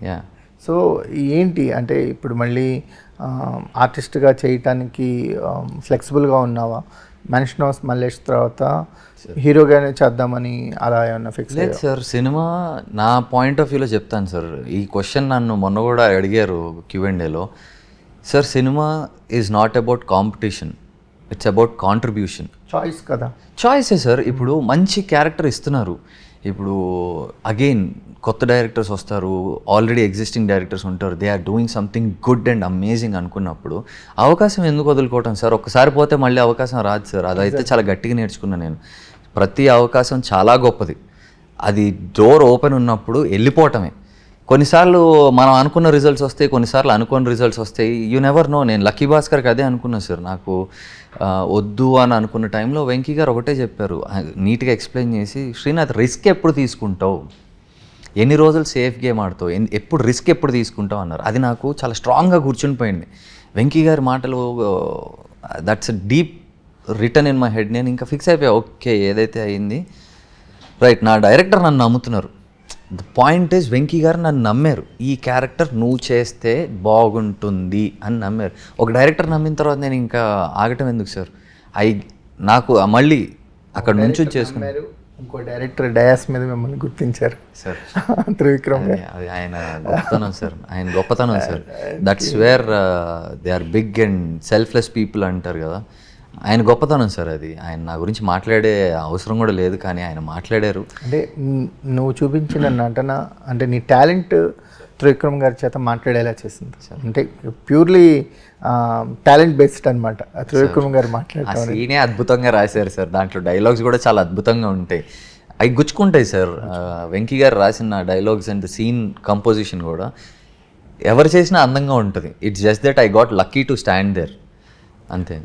Yeah. So ఏంటి అంటే ఇప్పుడు మళ్ళీ ఆర్టిస్ట్గా చేయటానికి ఫ్లెక్సిబుల్గా ఉన్నావా? మనిషి నోస్ మల్లేష్ తర్వాత హీరోగానే చేద్దామని అలా ఏమన్నా ఫిక్స్? లేదు సార్, సినిమా నా పాయింట్ ఆఫ్ వ్యూలో చెప్తాను సార్. ఈ క్వశ్చన్ నన్ను మొన్న కూడా అడిగారు Q&Aలో. Sir, cinema is not about competition, it's about contribution. Choice కదా. చాయిసే సార్. ఇప్పుడు మంచి క్యారెక్టర్ ఇస్తున్నారు, ఇప్పుడు అగైన్ కొత్త డైరెక్టర్స్ వస్తారు, ఆల్రెడీ ఎగ్జిస్టింగ్ డైరెక్టర్స్ ఉంటారు, they are doing something good and amazing అనుకున్నప్పుడు అవకాశం ఎందుకు వదులుకోవటం సార్? ఒక్కసారి పోతే మళ్ళీ అవకాశం రాదు సార్. అదైతే చాలా గట్టిగా నేర్చుకున్నాను నేను. ప్రతి అవకాశం చాలా గొప్పది, అది డోర్ ఓపెన్ ఉన్నప్పుడు వెళ్ళిపోవటమే. కొన్నిసార్లు మనం అనుకున్న రిజల్ట్స్ వస్తాయి, కొన్నిసార్లు అనుకోని రిజల్ట్స్ వస్తాయి. You never know. నేను లక్కీ భాస్కర్కి అదే అనుకున్నాను సార్. నాకు వద్దు అని అనుకున్న టైంలో వెంకీ గారు ఒకటే చెప్పారు, నీట్గా ఎక్స్ప్లెయిన్ చేసి, శ్రీనాథ్ రిస్క్ ఎప్పుడు తీసుకుంటావు, ఎన్ని రోజులు సేఫ్ గేమ్ ఆడుతావు, ఎప్పుడు రిస్క్ ఎప్పుడు తీసుకుంటావు అన్నారు. అది నాకు చాలా స్ట్రాంగ్గా కూర్చునిపోయింది. వెంకీ గారి మాటలు, that's deep return in my head. నేను ఇంకా ఫిక్స్ అయిపోయా, ఓకే ఏదైతే అయింది రైట్. నా డైరెక్టర్ నన్ను నమ్ముతున్నారు. ద పాయింట్ ఈజ్ వెంకీ గారు నన్ను నమ్మారు, ఈ క్యారెక్టర్ నువ్వు చేస్తే బాగుంటుంది అని నమ్మారు. ఒక డైరెక్టర్ నమ్మిన తర్వాత నేను ఇంకా ఆగటం ఎందుకు సార్? నాకు మళ్ళీ అక్కడ నుంచి చేసుకున్నారు. ఇంకో డైరెక్టర్ డయాస్ మీద మిమ్మల్ని గుర్తించారు సార్, త్రివిక్రమ్. అది ఆయన గొప్పతనం సార్, ఆయన గొప్పతనం sir. That's where they are big and selfless people అంటారు కదా, ఆయన గొప్పతనం సార్ అది. ఆయన నా గురించి మాట్లాడే అవసరం కూడా లేదు, కానీ ఆయన మాట్లాడారు. అంటే నువ్వు చూపించిన నటన, అంటే నీ టాలెంట్ త్రివిక్రమ్ గారి చేత మాట్లాడేలా చేసింది. అంటే ప్యూర్లీ టాలెంట్ బేస్డ్ అనమాట త్రివిక్రమ్ గారు మాట్లాడటం. సీనే అద్భుతంగా రాశారు సార్, దాంట్లో డైలాగ్స్ కూడా చాలా అద్భుతంగా ఉంటాయి, అవి గుచ్చుకుంటాయి సార్. వెంకీ గారు రాసిన డైలాగ్స్ అండ్ సీన్ కంపోజిషన్ కూడా ఎవరు చేసినా అందంగా ఉంటుంది. It's just that I got lucky to stand there, అంతే.